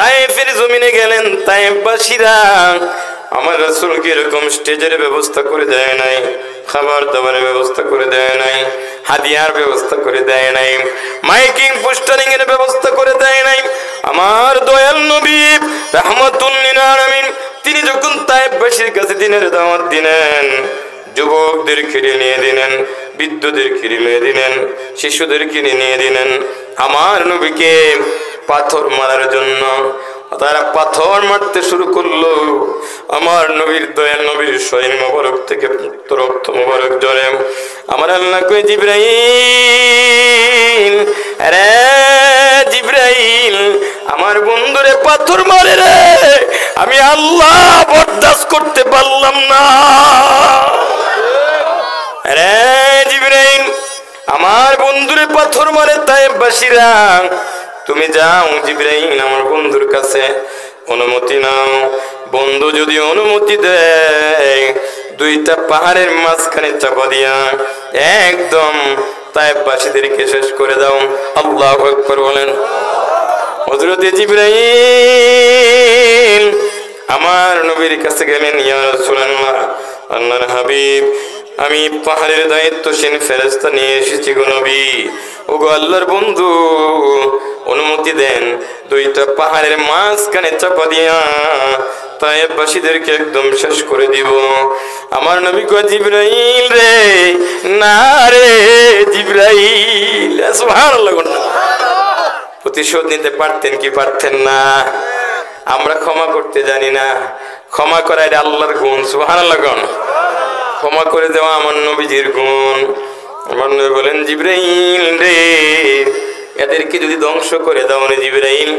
তায়েফের জমিনে গেলেন, তায়েফবাসীরা আমার রাসূলকে এরকম স্টেজের ব্যবস্থা করে দেয় নাই, খাবার দাবারের ব্যবস্থা করে দেয় নাই, হাদিয়ার ব্যবস্থা করে দেয় নাই, মাইকিং পোস্টারিং এর ব্যবস্থা করে দেয় নাই। আমার দয়াল নবী রাহমাতুল লিল আলামিন তিনি যখন তায়েফবাসীর কাছে দিনের দাওয়াত দিলেন, যুবকদের কিনে নিয়ে দিলেন, বৃদ্ধদের কিনে নিয়ে দিলেন, শিশুদের কিনে নিয়ে দিলেন। আমার নবীকে পাথর মারার জন্য তারা পাথর মারতে শুরু করলো। আমার নবীর দয়াল নবীর শরীর মোবারক থেকে রক্ত মোবারক ঝরে। আমার আল্লাহ কই, জিবরাইল, আরে জিবরাইল, আমার বন্ধুরে পাথর মারে রে, আমি আল্লাহ বরদাস্ত করতে পারলাম না। আরে জিবরাইল, আমার বন্ধুরে পাথর মারে তায়েফবাসীরা, তুমি যাও জিবরাইল আমার বন্ধুর কাছে অনুমতি নাও। বন্ধু যদি অনুমতি দেয়, দুইটা পাহাড়ের মাঝখানে চাপা দিয়া একদম তায়েফবাসীদেরকে শেষ করে দাও। আল্লাহু আকবার বলেন। হযরত জিবরাইল আমার নবীর কাছে গেলেন, ইয়া রাসূলুল্লাহ, আল্লাহর হাবিব, আমি পাহাড়ের দায়িত্বশীল ফেরেশতা নিয়ে এসেছি গো নবী। ও গো আল্লাহর বন্ধু, অনুমতি দেন, দুইটা পাহাড়ের মাঝখানে চাপা দিয়া তায়েফবাসীদেরকে একদম শেষ করে দিব। আমার নবী কয়, জিবরাইল রে, না রে জিবরাইল। সুবহানাল্লাহ। প্রতিশোধ নিতে পারতেন কি পারতেন না? আমরা ক্ষমা করতে জানি না, ক্ষমা করা এটা আল্লাহর গুণ। সুবহানাল্লাহ। ক্ষমা করে দেওয়া আমার নবীজির গুণ। আমার নবী বলেন, জিবরাইল রে, এদেরকে যদি ধ্বংস করে দাও না জিবরাইল,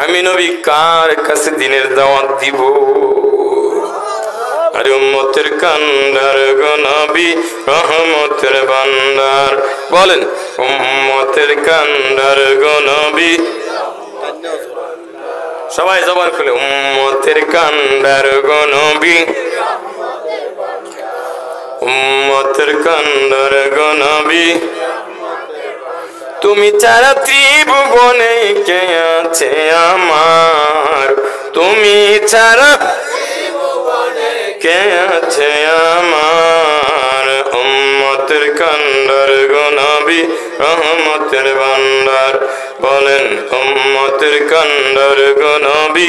আমি নবী কার কাছে দিনের দাওয়াত দিব? আরে উম্মতের কান্ডার গো নবী, রহমতের ভান্ডার। বলেন, উম্মতের কান্ডার গো নবী। সবাই জবান খুলে, উম্মতের কান্ডার গো নবী, উম্মতের কান্ডার গো নবী। তুমি ছাড়া ত্রিভুবনে কে আছে আমার, তুমি ছাড়া কে আছে আমার। উম্মতের কান্ডার গো নবী, রহমতের ভান্ডার। বলেন, উম্মতের কান্ডার গো নবী।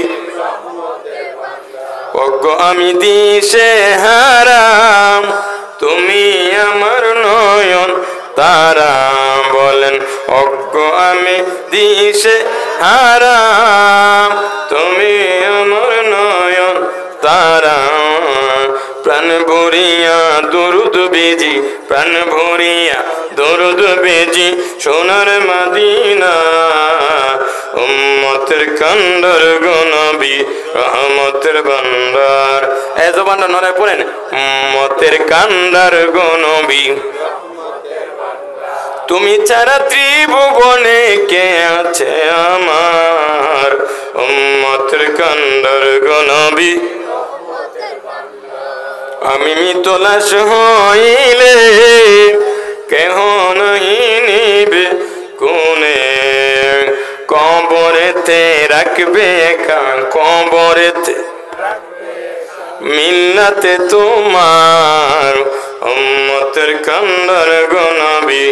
ওগো আমি দিশে হারাম, তুমি আমার নয়ন তারা। বলেন, ওগো আমি দিশে হারাম, তুমি আমার নয়ন তারা। প্রাণ ভরিয়া দরুদ বেজি, প্রাণ ভরিয়া দরুদ বেজি, সোনার মদিনা। উম্মতের কান্ডার গো নবী, রহমতের ভান্ডার। এই জবানটা নড়ায় পড়েন, উম্মতের কান্ডার গো নবী। তুমি ছাড়া ত্রিভুবনে কে আছে আমার। উম্মতের কান্ডার গো নবী। আমি মৃতলাশ হইলে কেহ নাহি নিবে কোনে, কবরেতে রাখবে একা, কবরেতে মিল্লাতে তোমার। উম্মতের কান্ডার গো নবী,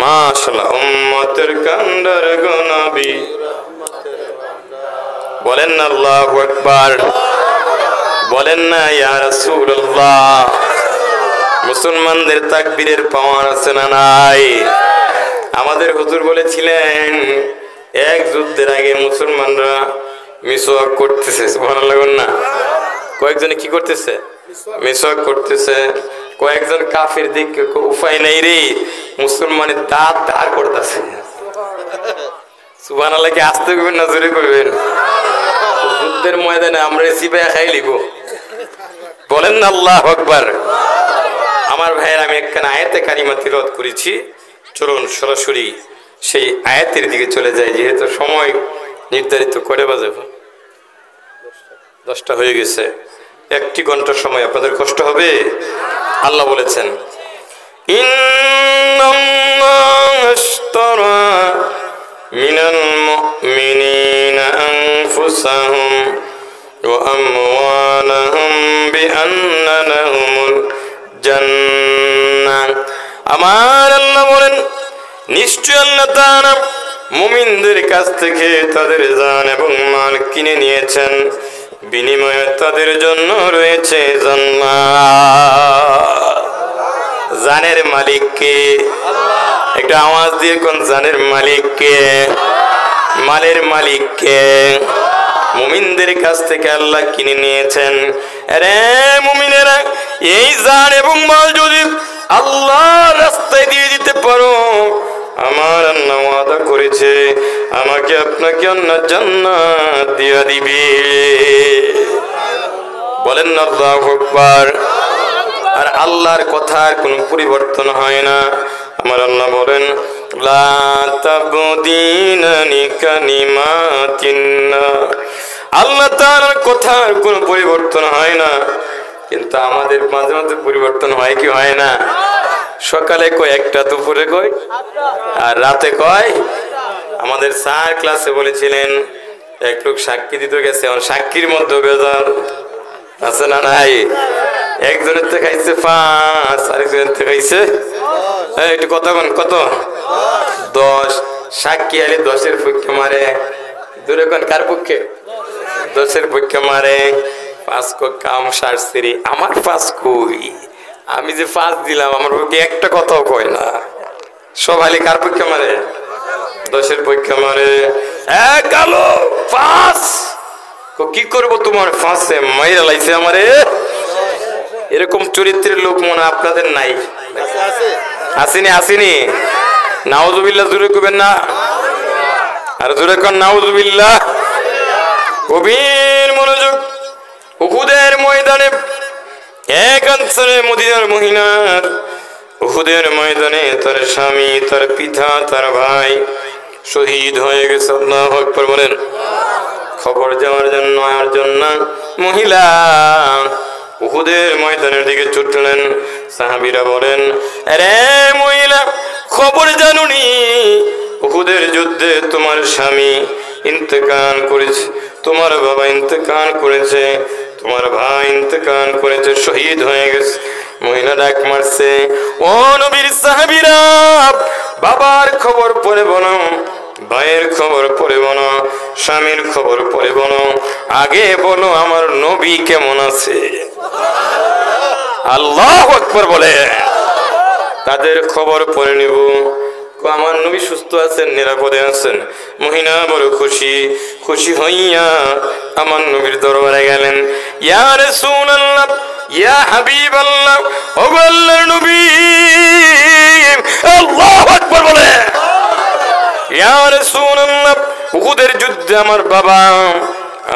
মাশাআল্লাহ, উম্মতের কান্ডার গো নবী। বলেন না আল্লাহু আকবার, বলেন না ইয়া রাসূলুল্লাহ। মুসলমানদের তাকবীরের পাওয়ার আছে না নাই? আমাদের হুজুর বলেছিলেন, এক যুদ্ধের আগে মুসলমানরা মিসওয়াক করতেছে। সুবহানাল্লাহ না? কয়েকজনে কি করতেছে? মিসওয়াক করতেছে। কয়েকজন কাফির দিকে উপায় নাই রে, মুসলমানের দাঁত ধার করতেছে। সুবহানাল্লাহ কি আস্তে করবেন না জোরে করবেন? যুদ্ধের ময়দানে আমরা সিপাহী খাই লিব। বলেন না আল্লাহু আকবার। আমার ভাইয়ের, আমি একখানা আয়াতে কারিমা তিলাওয়াত করেছি, চলুন সরাসরি সেই আয়াতের দিকে চলে যায়, যেহেতু সময় নির্ধারিত করে বাজে 10টা হয়ে গেছে। 1 ঘন্টার সময় আপনাদের কষ্ট হবে। আল্লাহ বলেছেন, ইন্নাল্লাহা আশতারা মিনাল মুমিনিনা أنفسهم وأموالهم بأن لهم الجنة আমার আল্লাহ বলেন নিশ্চয় আল্লাহ তাআলা মুমিনদের কাছ থেকে তাদের জান এবং মাল কিনে নিয়েছেন বিনিময়ে তাদের জন্য রয়েছে জান্নাত জানের মালিক কে আল্লাহ একটা আওয়াজ দিয়ে কোন জানের মালিক কে মালের মালিক কে মুমিনদের কাছ থেকে আল্লাহ কিনে নিয়েছেন আরে মুমিনেরা এই জান এবং মাল যদি আল্লাহর রাস্তায় দিয়ে দিতে পারো আমার আল্লাহ ওয়াদা করেছে আমাকে আপনাকে জান্নাত দিয়ে দিবে বলেন না আল্লাহু আকবার আর আল্লাহর কথার কোনো পরিবর্তন হয় না আমার আল্লাহ বলেন লা তাবদিনা লিকালিমাতিল্লাহ আল্লাহ তাআলার কথার কোনো পরিবর্তন হয় না কিন্তু আমাদের মাঝে মাঝে পরিবর্তন হয় কি হয় না সকালে কয় একটা দুপুরে কয় আর রাতে কয় আমাদের স্যার ক্লাসে বলেছিলেন এক লোক সাক্ষী দিতে গেছে সাক্ষীর মধ্যে বেজাল আছে না নাই একজনের থেকে খাইছে 5 আরেকজনের থেকে খাইছে একটু কত 10 সাক্ষী আলে 10-এর পক্ষে মারে দূরে কোন কার পক্ষে 10-এর পক্ষে মারে 5 কো কাম সারসিরি আমার 5 কই আমি যে 5 দিলাম আমার পক্ষে একটা কথাও কয় না সব আলে কার পক্ষে মারে 10-এর পক্ষে মারে কালো 5 কি করব তোমার 5-এ মাইরা লাইছে আমারে এরকম চরিত্রের লোক মনে আপনাদের নাই আসেনি নাউজুবিল্লাহ জোরে কইবেন না আর জোরে কোন নাউজুবিল্লাহ গভীর মনোযোগ উহুদের ময়দানে এক আনসারে মদিনার মহিনার উহুদের ময়দানে তার স্বামী তার পিতা তার ভাই শহীদ হয়ে গেছে আল্লাহু আকবার বলেন খবর যাওয়ার জন্য মহিলা উহুদের ময়দানের দিকে ছুটলেন সাহাবীরা বলেন আরে মহিলা খবর জানুনি উহুদের যুদ্ধে তোমার স্বামী ইন্তেকাল করেছে তোমার বাবা ইন্তেকাল করেছে তোমার ভাই ইন্তেকাল করেছে শহীদ হয়ে গেছে মহিলা ডাক মারছে ও নবীর সাহাবীরা বাবার খবর পড়ে বলো ভাইয়ের খবর পড়ে বলো স্বামীর খবর পড়ে বলো আগে বলো আমার নবী কেমন আছে আল্লাহু আকবার বলে তাদের খবর পড়ে নিব আমার নবী সুস্থ আছেন নিরাপদে আছেন মহিলা বড় খুশি হইয়া আমার নবীর দরবারে গেলেন ইয়া রাসূলুল্লাহ ইয়া হাবিবাল্লাহ ও আল্লাহর নবী আল্লাহু আকবার বলে ইয়া রাসূলুল্লাহ উহুদের যুদ্ধে আমার বাবা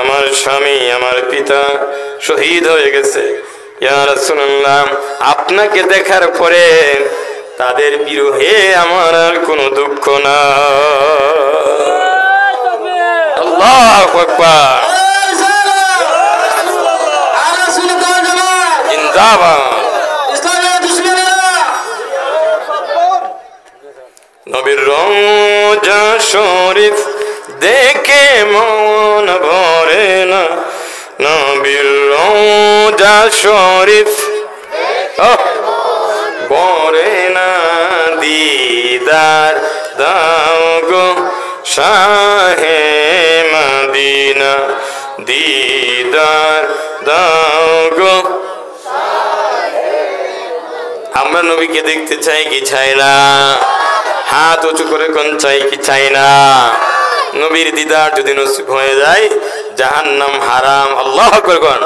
আমার স্বামী আমার পিতা শহীদ হয়ে গেছে ইয়া রাসূলুল্লাহ আপনাকে দেখার পরে তাদের বিরহে আমার আর কোনো দুঃখ না আল্লাহু আকবার জিন্দাবাদ নবীর রওজা শরীফ দেখে মন ভরে না নবীর রওজা শরীফ ভরে না দিদার দাও গো শাহে মদিনা দিদার দাও গো আমরা নবীকে দেখতে চাই কি চাই না হাত উঁচু করে কোন চাই কি চাই না নবীর দিদার যদি নসিব হয়ে যায় জাহান্নাম হারাম আল্লাহু আকবার কোন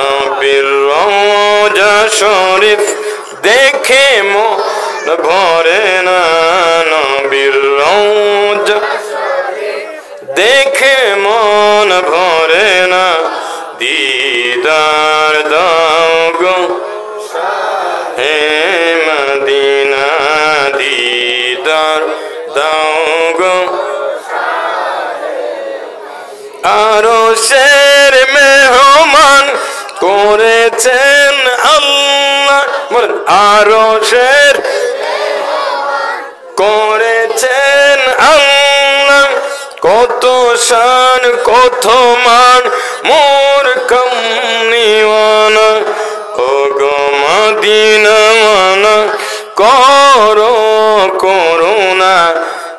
নবীর রওজা শরীফ দেখে মন ভরে না নবীর রওজা দেখে মন ভরে না দিদার দাও গো হে মদিনা দিদার দাও গো আরশের মেহমান করেছেন আল্লাহ বলেন আরশের করেছেন আল্লাহ কত শান কত মান মোর কামনিওয়ানা ও গো মদিনা ওয়ানা করো করুণা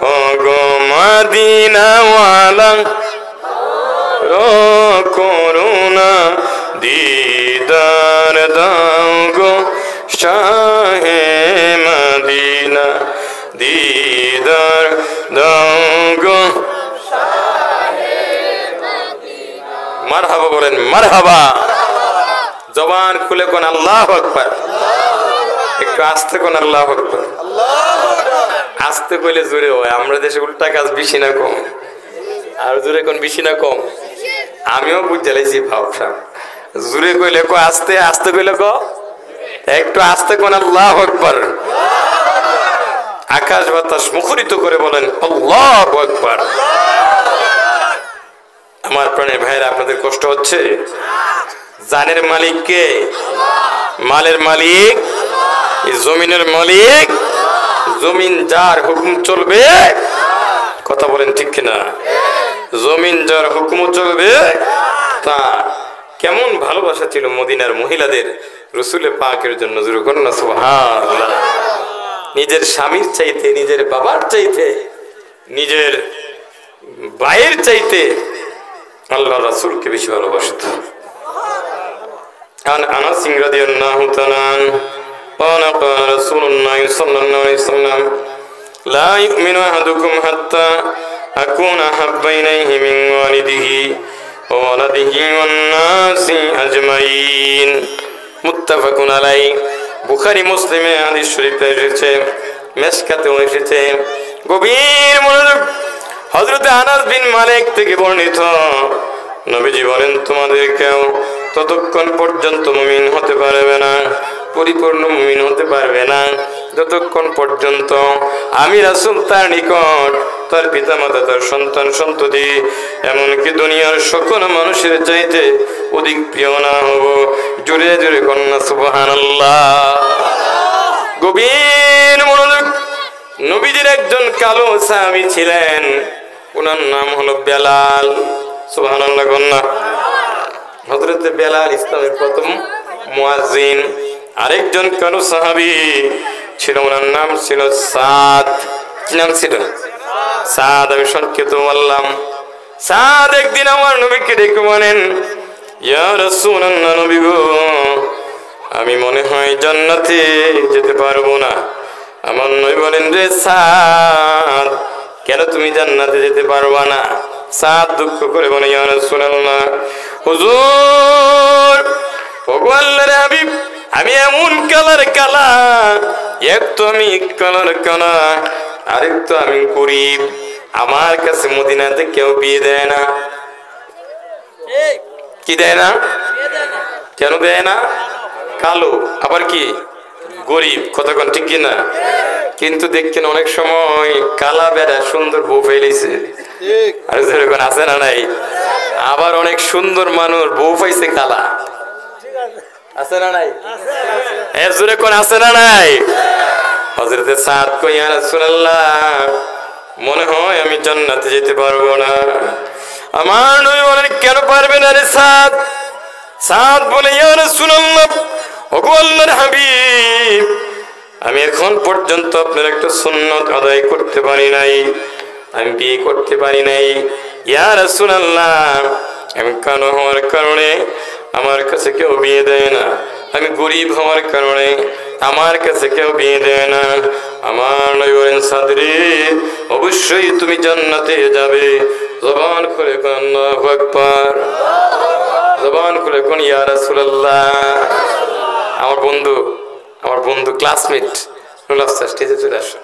ও গো মদিনা ওয়ালা করুণা দিদার দাও গো শাহে মদিনা দিদার দাও গো মারহাবা বলেন মারহাবা জবান খুলে কোন আল্লাহু আকবার একটু আস্তে কোন আল্লাহু আকবার আস্তে কইলে জোরে হয় আমরা দেশে উল্টা কাজ বেশি না কম আর জোরে কোন বেশি না কম আমিও বুঝে লাইছি ভাবসা জোরে কইলে কো আস্তে আস্তে কইলে কো একটু আস্তে কোন আল্লাহু আকবার আকাশ বাতাস মুখরিত করে বলেন আল্লাহু আকবার আমার প্রাণের ভাইরা আপনাদের কষ্ট হচ্ছে জানের মালিক কে মালের মালিক এই জমিনের মালিক জমিন যার হুকুম চলবে কথা বলেন ঠিক কিনা জমিন যার হুকুম চলবে তা কেমন ভালোবাসা ছিল মদিনার মহিলাদের রাসূল পাকের জন্য জোরে করুন না সুবহানাল্লাহ নিজের স্বামীর চাইতে নিজের বাবার চাইতে নিজের ভাইয়ের চাইতে আল্লাহ রাসূলকে বেশি ভালোবাসত عن أنس رضي الله تعالى عنه قال قال رسول الله صلى الله عليه وسلم لا يؤمن أحدكم حتى أكون أحب إليه من والده وولده والناس أجمعين متفق عليه বুখারী মুসলিমে হাদিস শরীফে এসেছে মেশকাতেও এসেছে গভীর মনোযোগ হযরত আনাস বিন মালিক থেকে বর্ণিত নবীজি বলেন তোমাদেরকেও ততক্ষণ পর্যন্ত মুমিন হতে পারবে না পরিপূর্ণ মুমিন হতে পারবে না যতক্ষণ পর্যন্ত আমি রাসূল তার নিকট তার পিতামাতা তার সন্তান সন্ততি এমনকি দুনিয়ার সকল মানুষের চাইতে অধিক প্রিয় না হব জোরে জোরে কন্যা সুবহানাল্লাহ গভীর মনোযোগ নবীজির একজন কালো সাহাবী ছিলেন ওনার নাম হলো বেলাল সুবহানাল্লাহ কন্যা হযরত বেলাল ইসলামের প্রথম মুয়াজ্জিন আরেকজন কালো সাহাবী ছিল ওনার নাম ছিল সাদ কি নাম ছিল সাদ আমি সংক্ষেপে বললাম সাদ একদিন আমার নবীকে ডেকে বলেন ইয়া রাসূলুল্লাহ নবী গো আমি মনে হয় জান্নাতে যেতে পারবো না আমার নবী বলেন রে সাদ কেন তুমি জান্নাতে যেতে পারবা না সাদ দুঃখ করে বলে ইয়া রাসূলুল্লাহ হুজুর ওগো আল্লাহর হাবিব আমি এমন কালা এক তো আমি কালা আরেক তো আমি গরিব আমার কাছে মদিনাতে কেউ বিয়ে দেয় না কি দেয় না কেন দেয় না কালো আবার কি গরিব কতক্ষণ ঠিক কিনা কিন্তু দেখছেন অনেক সময় কালা বেড়া সুন্দর বউ ফেলেছে আর যেরকম আছে না নাই আবার অনেক সুন্দর মানুষ বউ পাইছে কালা আছে না নাই এর জোরে কোন আছে না নাই হযরত সাদ কই ইয়া রাসূলুল্লাহ মনে হয় আমি জান্নাতে যেতে পারবো না আমার নবী বলেন কেন পারবে না রে সাদ সাদ বলে ইয়া রাসূলুল্লাহ ওগো আল্লাহর হাবিব আমি এখন পর্যন্ত আপনার একটা সুন্নাত আদায় করতে পারি নাই আমি বিয়ে করতে পারি নাই ইয়া রাসূলুল্লাহ আমি কালো হওয়ার কারণে আমার কাছে কেউ বিয়ে দেয় না আমি গরিব হওয়ার কারণে আমার কাছে কেউ বিয়ে দেয় না আমার নবী বলেন সাদরে অবশ্যই তুমি জান্নাতে যাবে জবান খুলে কোন আল্লাহু আকবার জবান খুলে কোন ইয়া রাসূলুল্লাহ আমার বন্ধু ক্লাসমেট নুল আফসার স্টেজে চলে আসো